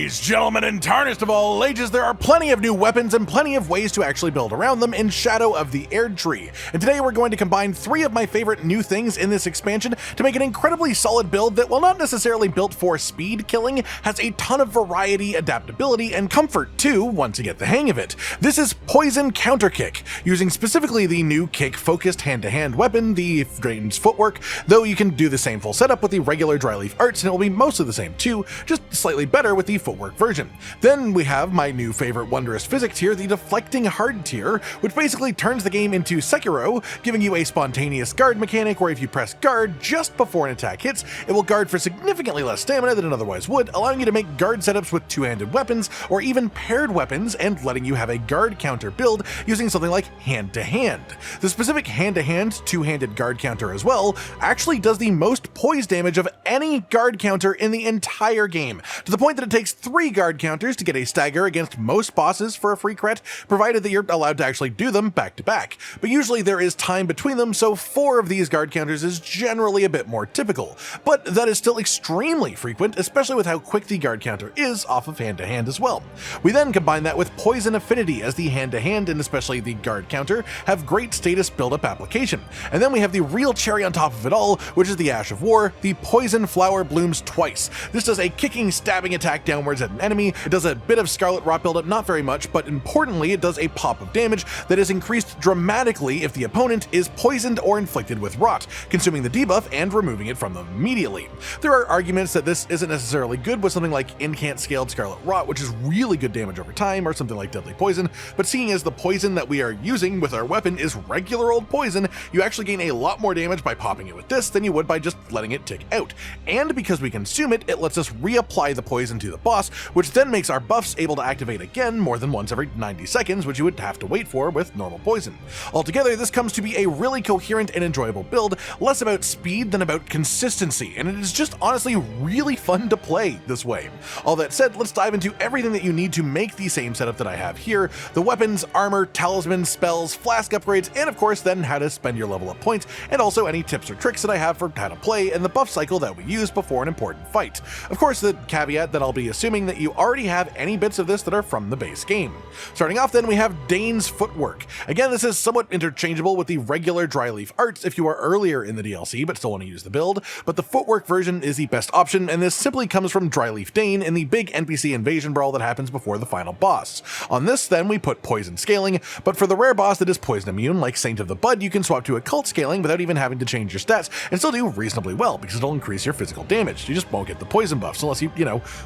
Ladies, gentlemen, and tarnished of all ages, there are plenty of new weapons and plenty of ways to actually build around them in Shadow of the Erdtree. And today we're going to combine 3 of my favorite new things in this expansion to make an incredibly solid build that, while not necessarily built for speed killing, has a ton of variety, adaptability, and comfort too once you get the hang of it. This is Poison Counter Kick, using specifically the new kick-focused hand-to-hand weapon, the Drain's Footwork, though you can do the same full setup with the regular dryleaf arts and it will be mostly the same too, just slightly better with the footwork version. Then we have my new favorite Wondrous physic tier, the deflecting hard tier, which basically turns the game into Sekiro, giving you a spontaneous guard mechanic where if you press guard just before an attack hits, it will guard for significantly less stamina than it otherwise would, allowing you to make guard setups with two-handed weapons or even paired weapons and letting you have a guard counter build using something like hand-to-hand. The specific hand-to-hand, two-handed guard counter as well actually does the most poise damage of any guard counter in the entire game, to the point that it takes 3 guard counters to get a stagger against most bosses for a free crit, provided that you're allowed to actually do them back to back. But usually there is time between them, so 4 of these guard counters is generally a bit more typical. But that is still extremely frequent, especially with how quick the guard counter is off of hand-to-hand as well. We then combine that with Poison Affinity, as the hand-to-hand and especially the guard counter have great status build-up application. And then we have the real cherry on top of it all, which is the Ash of War, the Poison Flower blooms twice. This does a kicking, stabbing attack downwards at an enemy. It does a bit of Scarlet Rot buildup, not very much, but importantly, it does a pop of damage that is increased dramatically if the opponent is poisoned or inflicted with rot, consuming the debuff and removing it from them immediately. There are arguments that this isn't necessarily good with something like Incant Scaled Scarlet Rot, which is really good damage over time, or something like Deadly Poison, but seeing as the poison that we are using with our weapon is regular old poison, you actually gain a lot more damage by popping it with this than you would by just letting it tick out. And because we consume it, it lets us reapply the poison to the boss, which then makes our buffs able to activate again more than once every 90 seconds, which you would have to wait for with normal poison. Altogether, this comes to be a really coherent and enjoyable build, less about speed than about consistency, and it is just honestly really fun to play this way. All that said, let's dive into everything that you need to make the same setup that I have here: the weapons, armor, talismans, spells, flask upgrades, and of course then how to spend your level up points, and also any tips or tricks that I have for how to play and the buff cycle that we use before an important fight. Of course, the caveat that I'll be assuming that you already have any bits of this that are from the base game. Starting off then, we have Dane's Footwork. Again, this is somewhat interchangeable with the regular dryleaf arts if you are earlier in the DLC but still want to use the build, but the footwork version is the best option, and this simply comes from Dryleaf Dane in the big NPC invasion brawl that happens before the final boss. On this then, we put poison scaling, but for the rare boss that is poison immune, like Saint of the Bud, you can swap to occult scaling without even having to change your stats and still do reasonably well, because it'll increase your physical damage. You just won't get the poison buffs unless you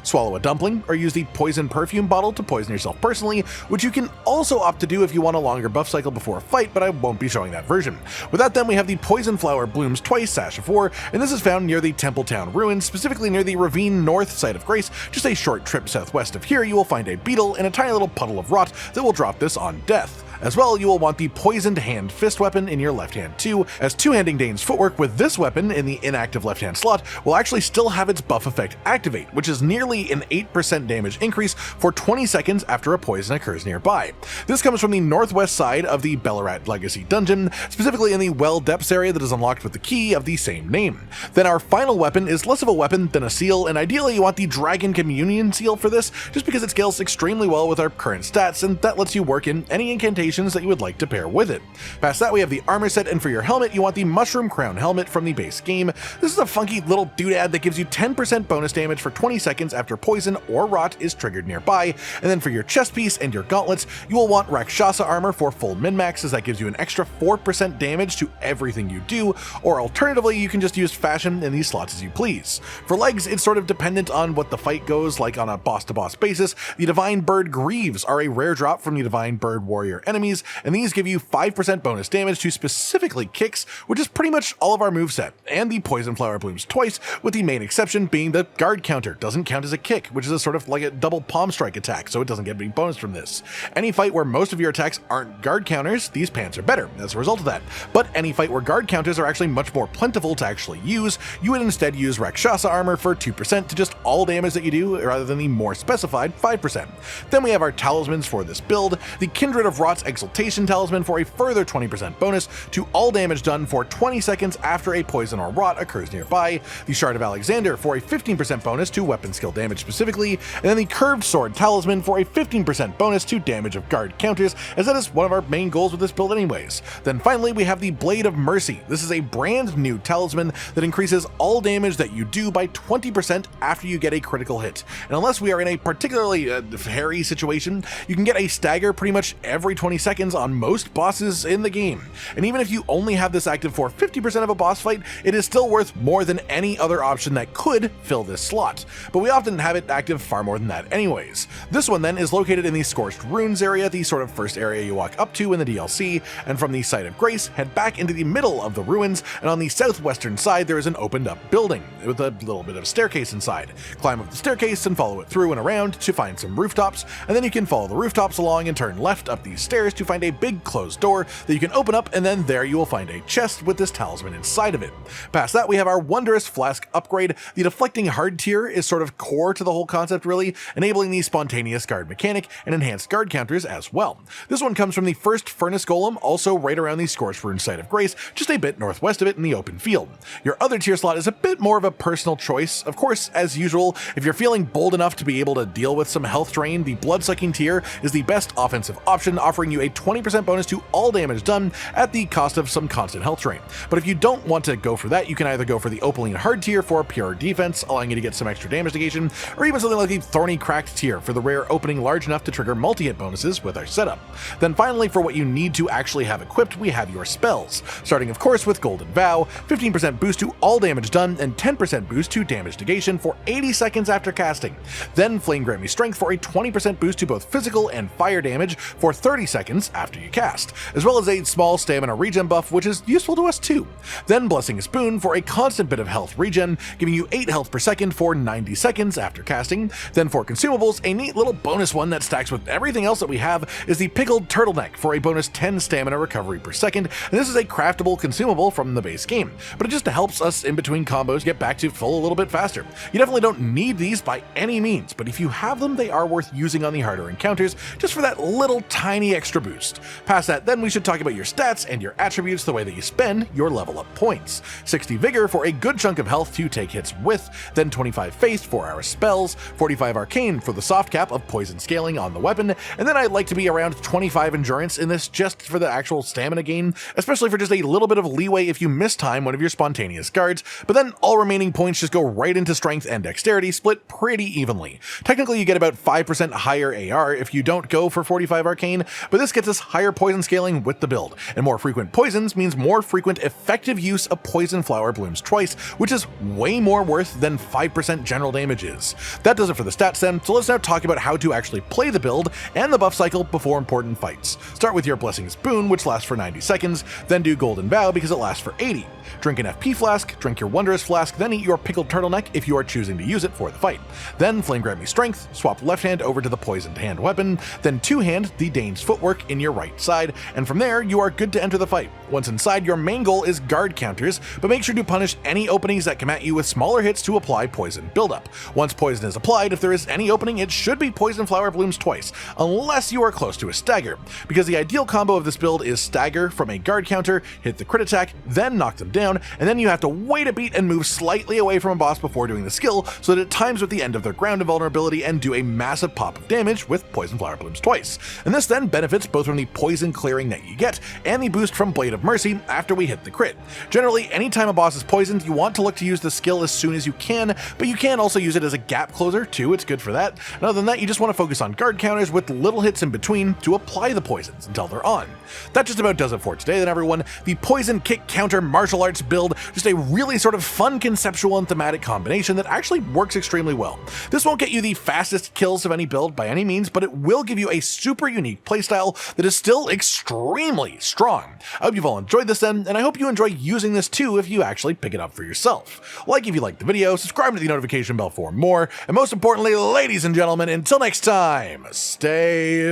swallow a dumpling or use the poison perfume bottle to poison yourself personally, which you can also opt to do if you want a longer buff cycle before a fight, but I won't be showing that version. With that then, we have the Poison Flower blooms twice Ash of War, and this is found near the Templetown ruins, specifically near the Ravine North side of Grace. Just a short trip southwest of here, you will find a beetle and a tiny little puddle of rot that will drop this on death. As well, you will want the Poisoned Hand Fist weapon in your left hand too, as two-handing Dane's Footwork with this weapon in the inactive left hand slot will actually still have its buff effect activate, which is nearly an 8% damage increase for 20 seconds after a poison occurs nearby. This comes from the northwest side of the Bellarat Legacy dungeon, specifically in the Well Depths area that is unlocked with the key of the same name. Then our final weapon is less of a weapon than a seal, and ideally you want the Dragon Communion seal for this, just because it scales extremely well with our current stats, and that lets you work in any incantation that you would like to pair with it. Past that, we have the armor set, and for your helmet, you want the Mushroom Crown helmet from the base game. This is a funky little doodad that gives you 10% bonus damage for 20 seconds after poison or rot is triggered nearby. And then for your chest piece and your gauntlets, you will want Rakshasa armor for full min-max, as that gives you an extra 4% damage to everything you do, or alternatively, you can just use fashion in these slots as you please. For legs, it's sort of dependent on what the fight goes, like on a boss-to-boss basis. The Divine Bird Greaves are a rare drop from the Divine Bird Warrior enemies, and these give you 5% bonus damage to specifically kicks, which is pretty much all of our moveset, and the Poison Flower blooms twice, with the main exception being the guard counter doesn't count as a kick, which is a sort of like a double palm strike attack, so it doesn't get any bonus from this. Any fight where most of your attacks aren't guard counters, these pants are better as a result of that, but any fight where guard counters are actually much more plentiful to actually use, you would instead use Rakshasa armor for 2% to just all damage that you do, rather than the more specified 5%. Then we have our talismans for this build. The Kindred of Rot's Exaltation Talisman for a further 20% bonus to all damage done for 20 seconds after a poison or rot occurs nearby, the Shard of Alexander for a 15% bonus to weapon skill damage specifically, and then the Curved Sword Talisman for a 15% bonus to damage of guard counters, as that is one of our main goals with this build anyways. Then finally we have the Blade of Mercy. This is a brand new talisman that increases all damage that you do by 20% after you get a critical hit. And unless we are in a particularly hairy situation, you can get a stagger pretty much every 20 seconds on most bosses in the game. And even if you only have this active for 50% of a boss fight, it is still worth more than any other option that could fill this slot. But we often have it active far more than that anyways. This one then is located in the Scorched Runes area, the sort of first area you walk up to in the DLC, and from the Site of Grace, head back into the middle of the ruins, and on the southwestern side there is an opened up building with a little bit of a staircase inside. Climb up the staircase and follow it through and around to find some rooftops, and then you can follow the rooftops along and turn left up these stairs to find a big closed door that you can open up, and then there you will find a chest with this talisman inside of it. Past that we have our Wondrous Flask upgrade. The deflecting hard tier is sort of core to the whole concept really, enabling the spontaneous guard mechanic and enhanced guard counters as well. This one comes from the first Furnace Golem, also right around the Scorched Rune Site of Grace, just a bit northwest of it in the open field. Your other tier slot is a bit more of a personal choice. Of course, as usual, if you're feeling bold enough to be able to deal with some health drain, the Bloodsucking tier is the best offensive option, offering you a 20% bonus to all damage done at the cost of some constant health drain. But if you don't want to go for that, you can either go for the Opaline Hard tier for pure defense, allowing you to get some extra damage negation, or even something like the Thorny Cracked tier for the rare opening large enough to trigger multi-hit bonuses with our setup. Then finally, for what you need to actually have equipped, we have your spells, starting of course with Golden Vow, 15% boost to all damage done and 10% boost to damage negation for 80 seconds after casting. Then Flame Grant Me Strength for a 20% boost to both physical and fire damage for 30 seconds after you cast, as well as a small stamina regen buff, which is useful to us too. Then Blessing's Boon for a constant bit of health regen, giving you 8 health per second for 90 seconds after casting. Then for consumables, a neat little bonus one that stacks with everything else that we have is the Pickled Turtleneck for a bonus 10 stamina recovery per second, and this is a craftable consumable from the base game, but it just helps us in between combos get back to full a little bit faster. You definitely don't need these by any means, but if you have them, they are worth using on the harder encounters just for that little tiny extra boost. Past that, then we should talk about your stats and your attributes, the way that you spend your level up points. 60 Vigor for a good chunk of health to take hits with, then 25 Faith for our spells, 45 Arcane for the soft cap of poison scaling on the weapon, and then I'd like to be around 25 Endurance in this just for the actual stamina gain, especially for just a little bit of leeway if you mistime one of your spontaneous guards, but then all remaining points just go right into strength and dexterity, split pretty evenly. Technically you get about 5% higher AR if you don't go for 45 Arcane, but this gets us higher poison scaling with the build, and more frequent poisons means more frequent effective use of Poison Flower Blooms twice, which is way more worth than 5% general damage is. That does it for the stats then, so let's now talk about how to actually play the build and the buff cycle before important fights. Start with your Blessing's Boon, which lasts for 90 seconds, then do Golden Vow because it lasts for 80. Drink an FP Flask, drink your Wondrous Flask, then eat your Pickled Turtleneck if you are choosing to use it for the fight. Then Flame Grant Me Strength, swap left hand over to the poisoned hand weapon, then two-hand the Dane's Footwork in your right side, and from there you are good to enter the fight. Once inside, your main goal is guard counters, but make sure to punish any openings that come at you with smaller hits to apply poison buildup. Once poison is applied, if there is any opening, it should be Poison Flower Blooms twice, unless you are close to a stagger, because the ideal combo of this build is stagger from a guard counter, hit the crit attack, then knock them down, and then you have to wait a beat and move slightly away from a boss before doing the skill so that it times with the end of their ground invulnerability and do a massive pop of damage with Poison Flower Blooms twice. And this then benefits both from the poison clearing that you get and the boost from Blade of Mercy after we hit the crit. Generally, anytime a boss is poisoned, you want to look to use the skill as soon as you can, but you can also use it as a gap closer too, it's good for that. And other than that, you just want to focus on guard counters with little hits in between to apply the poisons until they're on. That just about does it for today then everyone. The Poison Kick Counter Martial Arts build, just a really sort of fun conceptual and thematic combination that actually works extremely well. This won't get you the fastest kills of any build by any means, but it will give you a super unique playstyle that is still extremely strong. I hope you've all enjoyed this then, and I hope you enjoy using this too if you actually pick it up for yourself. Like if you liked the video, subscribe to the notification bell for more, and most importantly, ladies and gentlemen, until next time, stay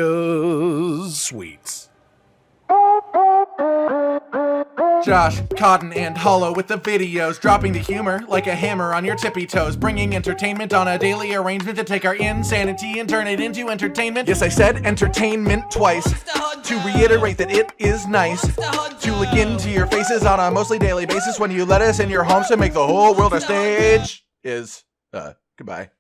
sweet. Josh, Cotton, and Hollow with the videos, dropping the humor like a hammer on your tippy toes, bringing entertainment on a daily arrangement to take our insanity and turn it into entertainment. Yes, I said entertainment twice, to reiterate that it is nice to look into your faces on a mostly daily basis when you let us in your homes to make the whole world a stage. Goodbye.